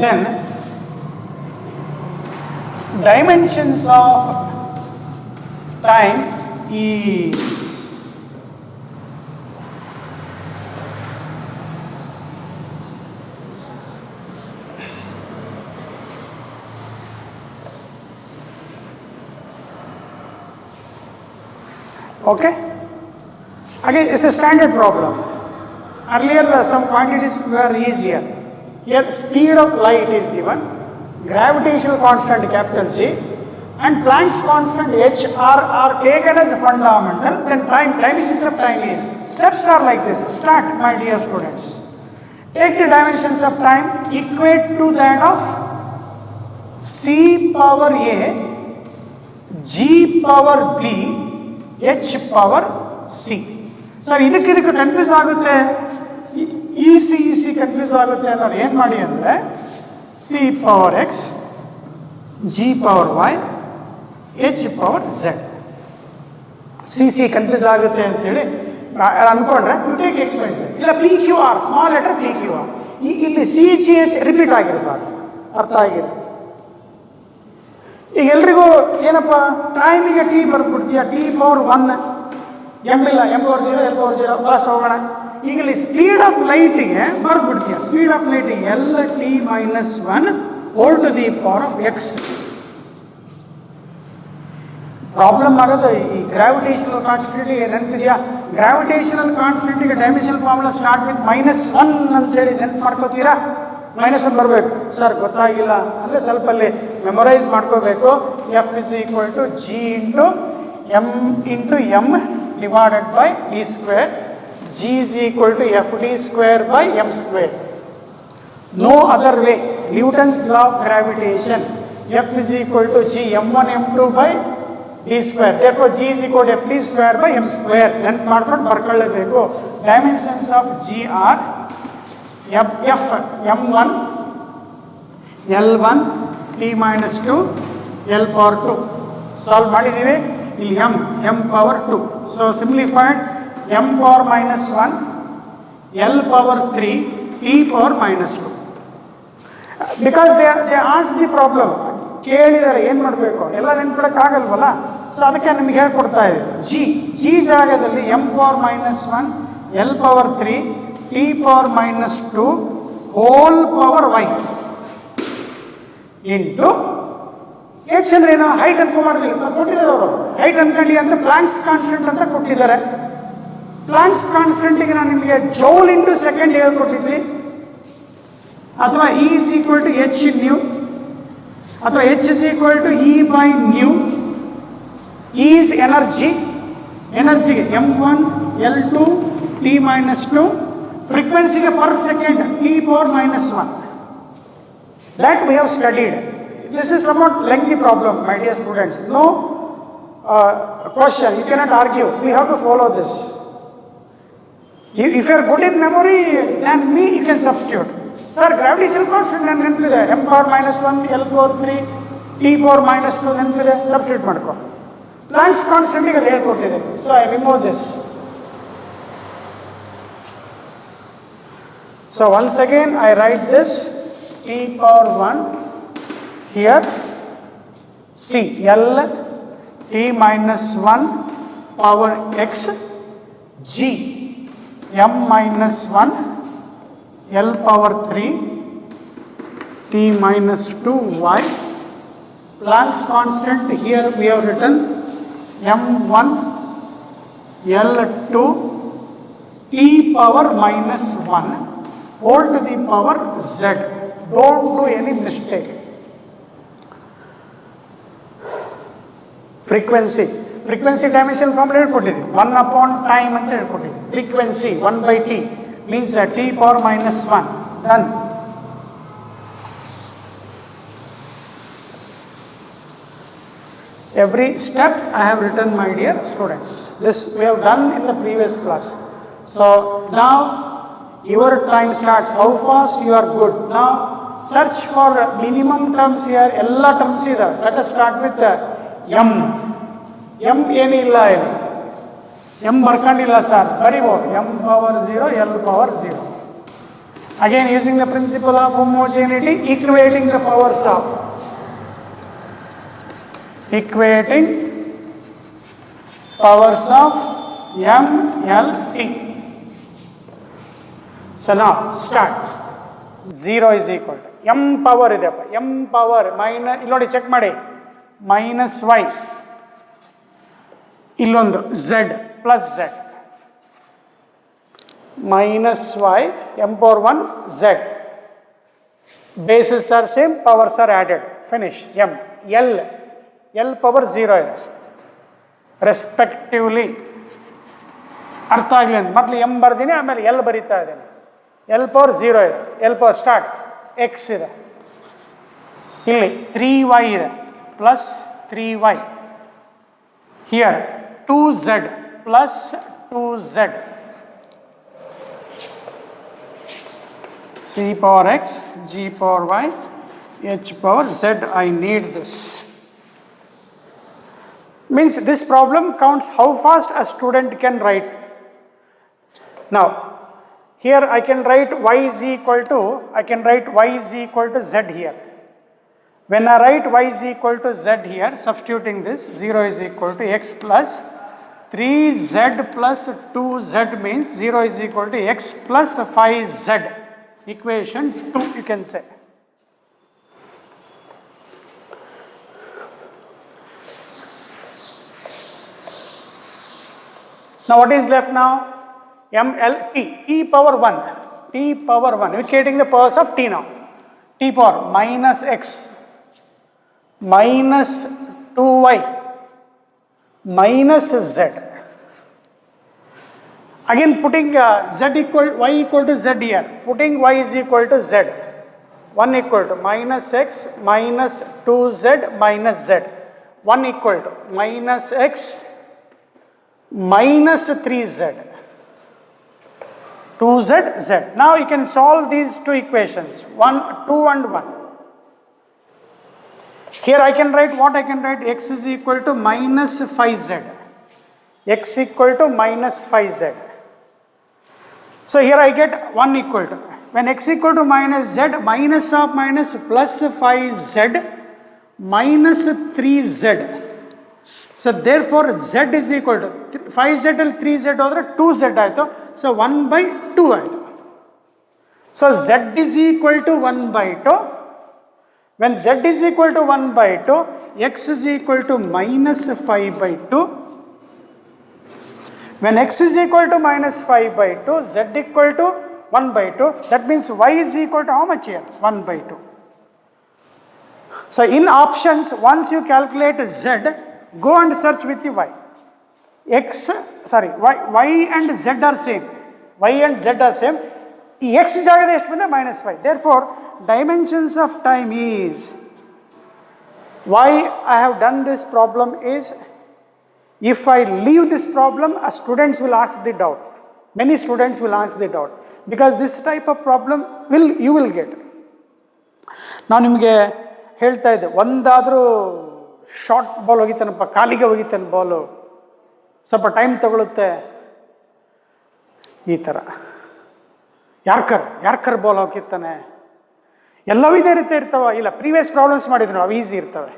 then dimensions of time is okay. Again, it's a standard problem. Earlier some quantities were easier. Here speed of light is given, gravitational constant capital G and Planck's constant h are taken as fundamental. Then dimensions of time is, steps are like this. Start, my dear students. Take the dimensions of time, equate to that of c power a, g power b, h power c. Sir, ಇದಕ್ಕೆ confuse ಆಗುತ್ತೆ, ಇ C confuse ಆಗುತ್ತೆ ಅನ್ನೋರು ಏನು ಮಾಡಿ ಅಂದರೆ C power X, G power Y, H power Z. C confuse ಆಗುತ್ತೆ ಅಂತೇಳಿ ಅಂದ್ಕೊಂಡ್ರೆ you take X Y Z. ಇಲ್ಲ P Q R, small letter P Q R. ಈಗ ಇಲ್ಲಿ ಸಿ ಜಿ ಎಚ್ ರಿಪೀಟ್ ಆಗಿರಬಾರ್ದು. ಅರ್ಥ ಆಗಿದೆ? ಈಗ ಎಲ್ರಿಗೂ ಏನಪ್ಪ, ಟೈಮಿಗೆ ಟಿ ಬರೆದ್ಬಿಡ್ತೀಯ, ಟಿ ಪವರ್ 1 ಎಮ್ ಇಲ್ಲ, M power 0 L power 0 fast ಹೋಗೋಣ. ಈಗ ಇಲ್ಲಿ ಸ್ಪೀಡ್ ಆಫ್ ಲೈಟಿಗೆ ಬರೆದು ಬಿಡ್ತೀಯ. ಸ್ಪೀಡ್ ಆಫ್ ಲೈಟಿಗೆ L T minus 1 whole to the power of X. Problem ಆಗೋದು ಈ ಗ್ರಾವಿಟೇಷನಲ್ ಕಾನ್ಸ್ಟೆಂಟ್ಗೆ ನೆನಪಿದೆಯಾ? ಗ್ರಾವಿಟೇಷನಲ್ ಕಾನ್ಸ್ಟೆಂಟ್ಗೆ ಡೈಮೆನ್ಷನಲ್ ಫಾರ್ಮುಲಾ ಸ್ಟಾರ್ಟ್ ವಿತ್ -1 ಅಂತೇಳಿ ನೆನಪು ಮಾಡ್ಕೋತೀರಾ? -1 ಬರಬೇಕು. ಸರ್ ಗೊತ್ತಾಗಿಲ್ಲ ಅಂದರೆ ಸ್ವಲ್ಪ ಅಲ್ಲಿ ಮೆಮೊರೈಸ್ ಮಾಡ್ಕೋಬೇಕು. F is equal to G into M divided by D square. G is equal to F D square by M square. No other way. Newton's law of gravitation. F is equal to G m1 m2 by D square. therefore g is equal to f d square by m square. ನೆನ್ಪು ಮಾಡ್ಕೊಂಡು ಬರ್ಕೊಳ್ಳೇಬೇಕು. Dimensions of G R F m1 l1 t minus 2 l power 2. Solve ಮಾಡಿದ್ದೀವಿ. ಇಲ್ಲಿ m power 2. So simplified m power -1 l power 3 t power -2. Because they ask the problem. ಕೇಳಿದರೆ ಏನು ಮಾಡಬೇಕು ಎಲ್ಲ ನೆನ್ಪಿಡೋಕ್ಕಾಗಲ್ವಲ್ಲ. So ಅದಕ್ಕೆ ನಿಮ್ಗೆ ಹೇಳ್ಕೊಡ್ತಾ ಇದ್ದೀವಿ. ಜಿ ಜಾಗದಲ್ಲಿ M power -1 L power 3 T power -2 whole power Y into H ಅಂದ್ರೆ ಏನು? ಹೈಟ್ ಅನ್ಕೊಂಡ್ಮಾಡ್ತಿಲ್ಲ, ಕೊಟ್ಟಿದ್ದಾರೆ ಅವರು. ಹೈಟ್ ಅನ್ಕೊಳ್ಳಿ ಅಂತ ಪ್ಲಾಂಕ್ಸ್ ಕಾನ್ಸ್ಟೆಂಟ್ ಅಂತ ಕೊಟ್ಟಿದ್ದಾರೆ. ಪ್ಲಾಂಕ್ಸ್ ಕಾನ್ಸ್ಟೆಂಟಿಗೆ ನಾನು ನಿಮಗೆ ಜೌಲ್ ಇಂಟು ಸೆಕೆಂಡ್ ಹೇಳ್ಕೊಟ್ಟಿದ್ವಿ. ಅಥವಾ E is equal to H nu, ಅಥವಾ H is equal to E by nu. Is ಎನರ್ಜಿಗೆ m1 l2 t -2, ಫ್ರೀಕ್ವೆನ್ಸಿಗೆ per second t power -1. that we have studied. This is somewhat lengthy problem, my dear students. No question, you cannot argue. We have to follow this. If you are good in memory than me, you can substitute. Sir, gravitational constant ನಾನು ನೆನಪಿದೆ. m power -1 l power 3 t power -2 ನೆನಪಿದೆ. Substitute ಮಾಡ್ಕೊ. Planck's ಕಾನ್ಸ್ಟೆಂಟಿಗೆ ಅದು ಹೇಳ್ಕೊಟ್ಟಿದೆ. So I remove this. So once again I write this t power 1 here. see l t -1 power x g m -1 l power 3 t -2 y. Planck's constant here we have written m1 l2 t power -1 whole to the power z. Don't do any mistake. Frequency dimension formula ಹೇಳ್ಕೊಟ್ಟಿದ್ವಿ. 1 upon time ಅಂತ ಹೇಳ್ಕೊಟ್ಟಿದ್ವಿ. Frequency 1/t means t power -1. Done. Every step I have written, my dear students. This we have done in the previous class. So now your time starts. How fast you are good. Now search for minimum terms here. Ella terms ಇದೆ. Let us start with m. m ಏನಿಲ್ಲ ಇಲ್ಲಿ. m ಬರ್ಕೊಂಡಿಲ್ಲ sir, ಬರೀಬೋದು. m power 0 l power 0. Again using the principle of homogeneity, equating the powers of m, l, t. So now start. 0 is equal to m power ಇದೆಯಪ್ಪ. m power minus, ಇಲ್ಲಿ ನೋಡಿ check ಮಾಡಿ, -y, ಇಲ್ಲೊಂದು z plus z, -y m power 1 z. bases are same, powers are added. Finish. m l power 0 ಇದೆ respectively. ಅರ್ಥ ಆಗಲಿ ಅಂತ ಮೊದಲು m ಬರ್ದೀನಿ, ಆಮೇಲೆ l ಬರೀತಾ ಇದ್ದೇನೆ. l ಪವರ್ 0 ಇದೆ. l ಪವರ್ ಸ್ಟಾರ್ಟ್ x ಇದೆ. ಇಲ್ಲಿ 3y ಇದೆ plus 3y. Here 2z plus 2z. c power x, g power y, h power z. I need this. Means this problem counts how fast a student can write. Now here I can write y is equal to z here. When I write y is equal to z here, substituting this, 0 is equal to x plus 3z plus 2z means 0 is equal to x plus 5z. Equation 2 you can say. Now what is left now? t power 1, vacating the powers of t now. T power minus x minus 2y minus z. Again putting y equal to z here, putting y is equal to z. 1 equal to minus x minus 2z minus z. 1 equal to minus x minus 3z. 2z, z. Now you can solve these two equations, 1, 2 and 1. Here I can write what I can write, x is equal to minus 5z. X equal to minus 5z. So here I get 1 equal to, when x equal to minus z, minus of minus plus 5z minus 3z. So therefore z is equal to 5z and 3z over 2z ಆಯಿತು. So 1 by 2 ಆಯಿತು. So z is equal to 1 by 2. When z is equal to 1 by 2, x is equal to minus 5 by 2. When x is equal to minus 5 by 2, z equal to 1 by 2. That means y is equal to how much here? 1 by 2. So in options, once you calculate z, go and search with the y. Y and z are same. Y and z are same. X ಜಾಗದ ಎಷ್ಟು ಬಂದ್ರೆ minus 5. Therefore, dimensions of time is, why I have done this problem is, if I leave this problem, students will ask the doubt. Many students will ask the doubt. Because this type of problem you will get. ನಾನು ನಿಮಗೆ ಹೇಳ್ತಾ ಇದ್ದೆ, ಒಂದಾದರೂ short ball ಹೋಗಿತಾನಪ್ಪ, ಕಾಲಿಗೆ ಹೋಗಿತಾನೆ ಬಾಲು, ಸ್ವಲ್ಪ time ತಗೊಳುತ್ತೆ, ಈ ಥರ ಯಾರ್ಕರ್ ಬಾಲ್ ಹೋಗಿರ್ತಾನೆ, ಎಲ್ಲವೂ ಇದೇ ರೀತಿ ಇರ್ತಾವೆ. ಇಲ್ಲ, ಪ್ರೀವಿಯಸ್ ಪ್ರಾಬ್ಲಮ್ಸ್ ಮಾಡಿದ್ರು ಅವು ಈಸಿ ಇರ್ತವೆ.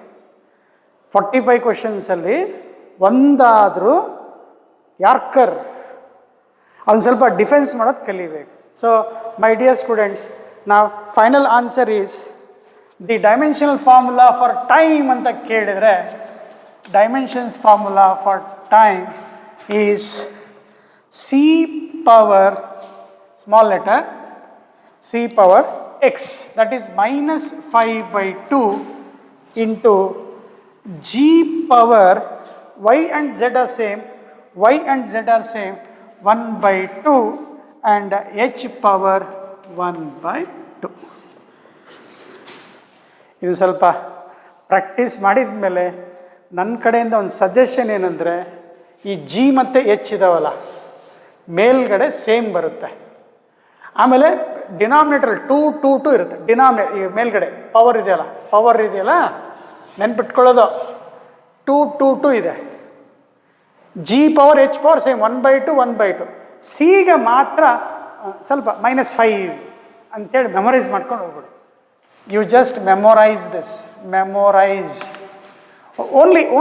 45 ಕ್ವಶನ್ಸಲ್ಲಿ ಒಂದಾದರೂ ಯಾರ್ಕರ್ ಅದನ್ನು ಸ್ವಲ್ಪ ಡಿಫೆನ್ಸ್ ಮಾಡೋದು ಕಲಿಬೇಕು. ಸೊ ಮೈ ಡಿಯರ್ ಸ್ಟೂಡೆಂಟ್ಸ್, ನಾವು final answer is the dimensional formula for time ಅಂತ ಕೇಳಿದರೆ, dimensions formula for time is c power small letter c power x, that is minus 5 by 2 into g power y and z are same, 1 by 2 and h power 1 by 2. ಇದು ಸ್ವಲ್ಪ practice ಮಾಡಿದ ಮೇಲೆ ನನ್ನ ಕಡೆಯಿಂದ ಒಂದು suggestion ಏನಂದರೆ, ಈ G ಮತ್ತು ಎಚ್ ಇದಾವಲ್ಲ ಮೇಲ್ಗಡೆ ಸೇಮ್ ಬರುತ್ತೆ. ಆಮೇಲೆ ಡಿನಾಮಿನೇಟರ್ 2 ಇರುತ್ತೆ. ಈ ಮೇಲ್ಗಡೆ ಪವರ್ ಇದೆಯಲ್ಲ ನೆನ್ಪಿಟ್ಕೊಳ್ಳೋದು 2 ಇದೆ. G power H power same 1 by 2 1 by 2. ಸಿಗೆ ಮಾತ್ರ ಸ್ವಲ್ಪ -5 ಅಂತೇಳಿ ಮೆಮೊರೈಸ್ ಮಾಡ್ಕೊಂಡು ಹೋಗ್ಬಿಡಿ. You just memorise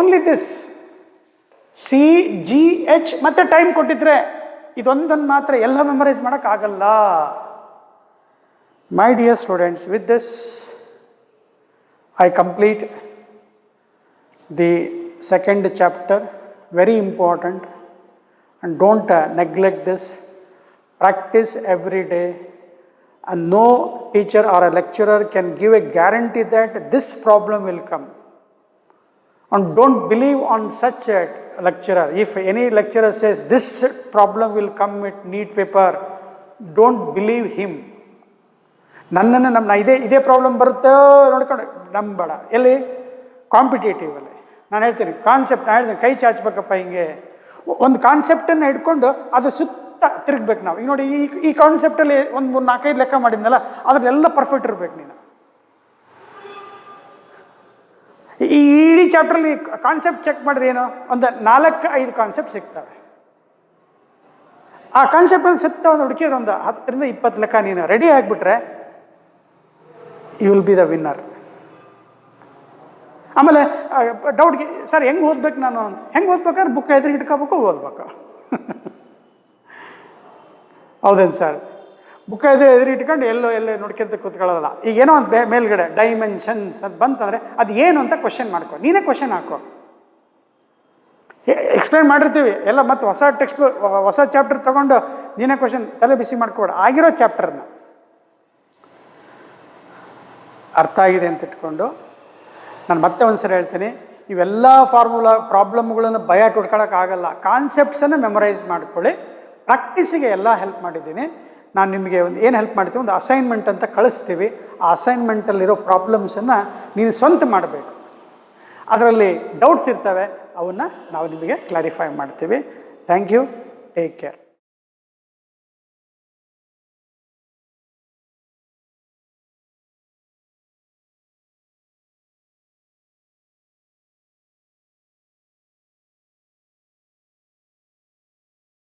only this C G H ಮತ್ತು ಟೈಮ್ ಕೊಟ್ಟಿದ್ರೆ ಇದೊಂದನ್ನು ಮಾತ್ರ ಎಲ್ಲ ಮೆಮೊರೈಸ್ ಮಾಡೋಕ್ಕಾಗಲ್ಲ. My dear students, with this I complete the second chapter. Very important, and don't neglect this. Practice every day, and no teacher or a lecturer can give a guarantee that this problem will come. And don't believe on such a lecturer. If any lecturer says this problem will come with NEET paper, don't believe him. ನನ್ನನ್ನು ಇದೇ problem ಬರುತ್ತೆ ನೋಡ್ಕೊಂಡು ನಂಬೇಡ. ಎಲ್ಲಿ? ಕಾಂಪಿಟೇಟಿವಲ್ಲಿ ನಾನು ಹೇಳ್ತೀನಿ concept, ನಾನು ಹೇಳ್ತೀನಿ ಕೈ ಚಾಚಬೇಕಪ್ಪ, ಹಿಂಗೆ ಒಂದು ಕಾನ್ಸೆಪ್ಟನ್ನು ಹಿಡ್ಕೊಂಡು ಅದು ಸುತ್ತ ತಿರುಗ್ಬೇಕು ನಾವು. ಈಗ ನೋಡಿ, ಈ ಕಾನ್ಸೆಪ್ಟಲ್ಲಿ ಒಂದು 3-4-5 ಲೆಕ್ಕ ಮಾಡಿದ್ನಲ್ಲ, ಅದರಲ್ಲೆಲ್ಲ ಪರ್ಫೆಕ್ಟ್ ಇರಬೇಕು ನೀನು. ಈ ಇಡೀ ಚಾಪ್ಟ್ರಲ್ಲಿ ಕಾನ್ಸೆಪ್ಟ್ ಚೆಕ್ ಮಾಡಿದ್ರೆ ಏನು, ಒಂದು 4-5 ಕಾನ್ಸೆಪ್ಟ್ ಸಿಗ್ತವೆ. ಆ ಕಾನ್ಸೆಪ್ಟಲ್ಲಿ ಸುತ್ತ ಒಂದು ಹುಡುಕಿದ್ರೆ ಒಂದು 10-20 ಲೆಕ್ಕ ನೀನು ರೆಡಿ ಆಗಿಬಿಟ್ರೆ you will be the winner. ಆಮೇಲೆ ಡೌಟ್ಗೆ ಸರ್ ಹೆಂಗೆ ಓದ್ಬೇಕು ನಾನು ಅಂತ, ಹೆಂಗೆ ಓದ್ಬೇಕಾದ್ರೆ ಬುಕ್ ಎದುರು ಇಟ್ಕೋಬೇಕು, ಓದ್ಬೇಕು. ಹೌದೇನು ಸರ್? ಬುಕ್ ಎದುರು ಇಟ್ಕೊಂಡು ಎಲ್ಲೋ ನೋಡ್ಕೊಂತ ಕೂತ್ಕೊಳ್ಳೋದಲ್ಲ. ಈಗ ಏನೋ ಒಂದು ಮೇಲ್ಗಡೆ ಡೈಮೆನ್ಷನ್ಸ್ ಅದು ಬಂತಂದರೆ ಅದು ಏನು ಅಂತ ಕ್ವಶನ್ ಮಾಡ್ಕೊ, ನೀನೇ ಕ್ವಶನ್ ಹಾಕೋ. ಎಕ್ಸ್ಪ್ಲೇನ್ ಮಾಡಿರ್ತೀವಿ ಎಲ್ಲ, ಮತ್ತು ಹೊಸ ಚಾಪ್ಟರ್ ತೊಗೊಂಡು ನೀನೇ ಕ್ವಶನ್ ತಲೆ ಬಿಸಿ ಮಾಡ್ಕೊಬೇಡ. ಆಗಿರೋ ಚಾಪ್ಟರ್ನ ಅರ್ಥ ಆಗಿದೆ ಅಂತ ಇಟ್ಕೊಂಡು ನಾನು ಮತ್ತೆ ಒಂದು ಸರಿ ಹೇಳ್ತೀನಿ, ಇವೆಲ್ಲ ಪ್ರಾಬ್ಲಮ್ಗಳನ್ನು ಬಯಾಟ್ ಹೊಡ್ಕೊಳ್ಳೋಕ್ಕಾಗಲ್ಲ. ಕಾನ್ಸೆಪ್ಟ್ಸನ್ನು ಮೆಮೊರೈಸ್ ಮಾಡ್ಕೊಳ್ಳಿ. ಪ್ರಾಕ್ಟೀಸಿಗೆ ಎಲ್ಲ ಹೆಲ್ಪ್ ಮಾಡಿದ್ದೀನಿ. ನಾನು ನಿಮಗೆ ಒಂದು ಏನು ಹೆಲ್ಪ್ ಮಾಡ್ತೀವಿ, ಒಂದು ಅಸೈನ್ಮೆಂಟ್ ಅಂತ ಕಳಿಸ್ತೀವಿ. ಆ ಅಸೈನ್ಮೆಂಟಲ್ಲಿರೋ ಪ್ರಾಬ್ಲಮ್ಸನ್ನು ನೀನು ಸ್ವಂತ ಮಾಡಬೇಕು. ಅದರಲ್ಲಿ ಡೌಟ್ಸ್ ಇರ್ತವೆ, ಅವನ್ನ ನಾವು ನಿಮಗೆ ಕ್ಲಾರಿಫೈ ಮಾಡ್ತೀವಿ. Thank you. Take care.